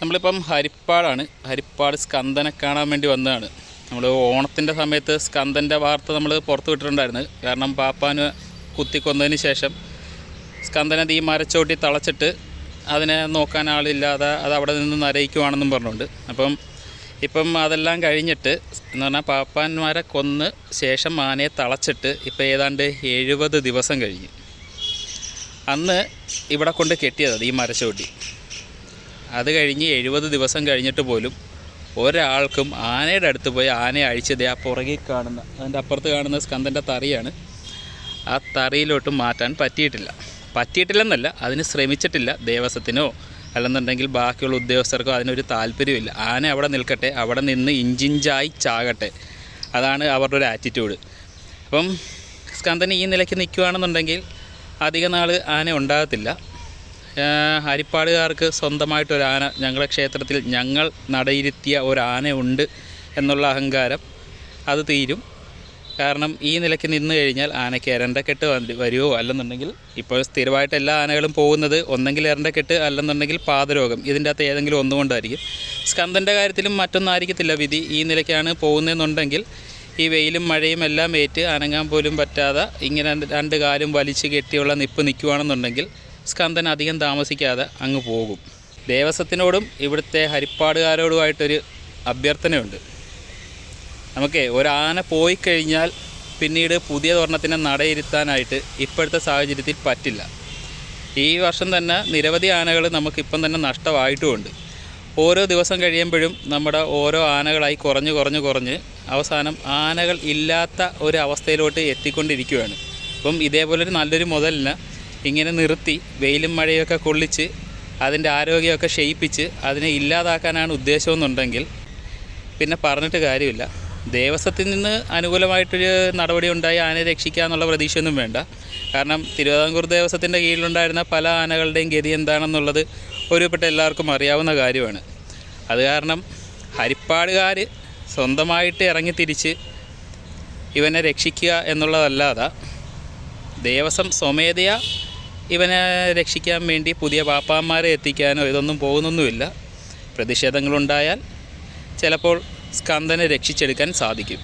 നമ്മളിപ്പം ഹരിപ്പാട് സ്കന്ദനെ കാണാൻ വേണ്ടി വന്നതാണ്. നമ്മൾ ഓണത്തിൻ്റെ സമയത്ത് സ്കന്ദൻ്റെ വാർത്ത നമ്മൾ പുറത്ത് വിട്ടിട്ടുണ്ടായിരുന്നു. കാരണം പാപ്പാന് കുത്തിക്കൊന്നതിന് ശേഷം സ്കന്ദനെ ഈ മരച്ചോട്ടി തളച്ചിട്ട് അതിനെ നോക്കാൻ ആളില്ലാതെ അത് അവിടെ നിന്ന് നരയിക്കുവാണെന്നും പറഞ്ഞുകൊണ്ട്. ഇപ്പം അതെല്ലാം കഴിഞ്ഞിട്ട് എന്ന് പറഞ്ഞാൽ പാപ്പാന്മാരെ കൊന്ന് ശേഷം ആനയെ തളച്ചിട്ട് ഇപ്പോൾ ഏതാണ്ട് 70 ദിവസം കഴിഞ്ഞ്. അന്ന് ഇവിടെ കൊണ്ട് കെട്ടിയത് ഈ മരച്ചോട്ടി. അത് കഴിഞ്ഞ് 70 ദിവസം കഴിഞ്ഞിട്ട് പോലും ഒരാൾക്കും ആനയുടെ അടുത്ത് പോയി ആനയെ അഴിച്ചത് ആ പുറകിൽ കാണുന്ന അതിൻ്റെ അപ്പുറത്ത് കാണുന്ന സ്കന്ദൻ്റെ തറിയാണ്. ആ തറിയിലോട്ട് മാറ്റാൻ പറ്റിയിട്ടില്ലെന്നല്ല, അതിന് ശ്രമിച്ചിട്ടില്ല. ദേവസ്വത്തിനോ അല്ലെന്നുണ്ടെങ്കിൽ ബാക്കിയുള്ള ഉദ്യോഗസ്ഥർക്കോ അതിനൊരു താല്പര്യമില്ല. ആന അവിടെ നിൽക്കട്ടെ, അവിടെ നിന്ന് ഇഞ്ചിഞ്ചായി ചാകട്ടെ, അതാണ് അവരുടെ ഒരു ആറ്റിറ്റ്യൂഡ്. അപ്പം സ്കന്ദൻ ഈ നിലയ്ക്ക് നിൽക്കുകയാണെന്നുണ്ടെങ്കിൽ അധിക നാൾ ആന ഉണ്ടാകത്തില്ല. ഹരിപ്പാടുകാർക്ക് സ്വന്തമായിട്ടൊരാന, ഞങ്ങളുടെ ക്ഷേത്രത്തിൽ ഞങ്ങൾ നടയിരുത്തിയ ഒരാന ഉണ്ട് എന്നുള്ള അഹങ്കാരം അത് തീരും. കാരണം ഈ നിലയ്ക്ക് നിന്ന് കഴിഞ്ഞാൽ ആനയ്ക്ക് എരണ്ടക്കെട്ട് വരുമോ, അല്ലെന്നുണ്ടെങ്കിൽ ഇപ്പോൾ സ്ഥിരമായിട്ട് എല്ലാ ആനകളും പോകുന്നത് ഒന്നെങ്കിൽ എരണ്ടക്കെട്ട് അല്ലെന്നുണ്ടെങ്കിൽ പാദരോഗം, ഇതിൻ്റെ അകത്ത് ഏതെങ്കിലും ഒന്നുകൊണ്ടായിരിക്കും. സ്കന്ദൻ്റെ കാര്യത്തിലും മറ്റൊന്നായിരിക്കത്തില്ല വിധി. ഈ നിലയ്ക്കാണ് പോകുന്നതെന്നുണ്ടെങ്കിൽ ഈ വെയിലും മഴയും എല്ലാം ഏറ്റ് അനങ്ങാൻ പോലും പറ്റാതെ ഇങ്ങനെ 2 കാലും വലിച്ച് കെട്ടിയുള്ള നിൽക്കുകയാണെന്നുണ്ടെങ്കിൽ സ്കന്ദൻ അധികം താമസിക്കാതെ അങ്ങ് പോകും. ദേവസ്വത്തിനോടും ഇവിടുത്തെ ഹരിപ്പാടുകാരോടുമായിട്ടൊരു അഭ്യർത്ഥനയുണ്ട്. നമുക്ക് ഒരാന പോയി കഴിഞ്ഞാൽ പിന്നീട് പുതിയ ഒരെണ്ണത്തിനെ നടയിരുത്താനായിട്ട് ഇപ്പോഴത്തെ സാഹചര്യത്തിൽ പറ്റില്ല. ഈ വർഷം തന്നെ നിരവധി ആനകൾ നമുക്കിപ്പം തന്നെ നഷ്ടമായിട്ടുമുണ്ട്. ഓരോ ദിവസം കഴിയുമ്പോഴും നമ്മുടെ ഓരോ ആനകളായി കുറഞ്ഞ് അവസാനം ആനകൾ ഇല്ലാത്ത ഒരു അവസ്ഥയിലോട്ട് എത്തിക്കൊണ്ടിരിക്കുകയാണ്. അപ്പം ഇതേപോലൊരു നല്ലൊരു മുതലിന് ഇങ്ങനെ നിർത്തി വെയിലും മഴയൊക്കെ കൊള്ളിച്ച് അതിൻ്റെ ആരോഗ്യമൊക്കെ ക്ഷയിപ്പിച്ച് അതിനെ ഇല്ലാതാക്കാനാണ് ഉദ്ദേശമെന്നുണ്ടെങ്കിൽ പിന്നെ പറഞ്ഞിട്ട് കാര്യമില്ല. ദേവസ്വത്തിൽ നിന്ന് അനുകൂലമായിട്ടൊരു നടപടി ഉണ്ടായി ആനയെ രക്ഷിക്കുക എന്നുള്ള പ്രതീക്ഷയൊന്നും വേണ്ട. കാരണം തിരുവിതാംകൂർ ദേവസ്വത്തിൻ്റെ കീഴിലുണ്ടായിരുന്ന പല ആനകളുടെയും ഗതി എന്താണെന്നുള്ളത് ഒരുപ്പെട്ട എല്ലാവർക്കും അറിയാവുന്ന കാര്യമാണ്. അത് കാരണം ഹരിപ്പാടുകാർ സ്വന്തമായിട്ട് ഇറങ്ങിത്തിരിച്ച് ഇവനെ രക്ഷിക്കുക എന്നുള്ളതല്ലാതെ ദേവസ്വം സ്വമേധയാ ഇവനെ രക്ഷിക്കാൻ വേണ്ടി പുതിയ പാപ്പാന്മാരെ എത്തിക്കാനോ ഇതൊന്നും പോകുന്നൊന്നുമില്ല. പ്രതിഷേധങ്ങളുണ്ടായാൽ ചിലപ്പോൾ സ്കന്ദനെ രക്ഷിച്ചെടുക്കാൻ സാധിക്കും.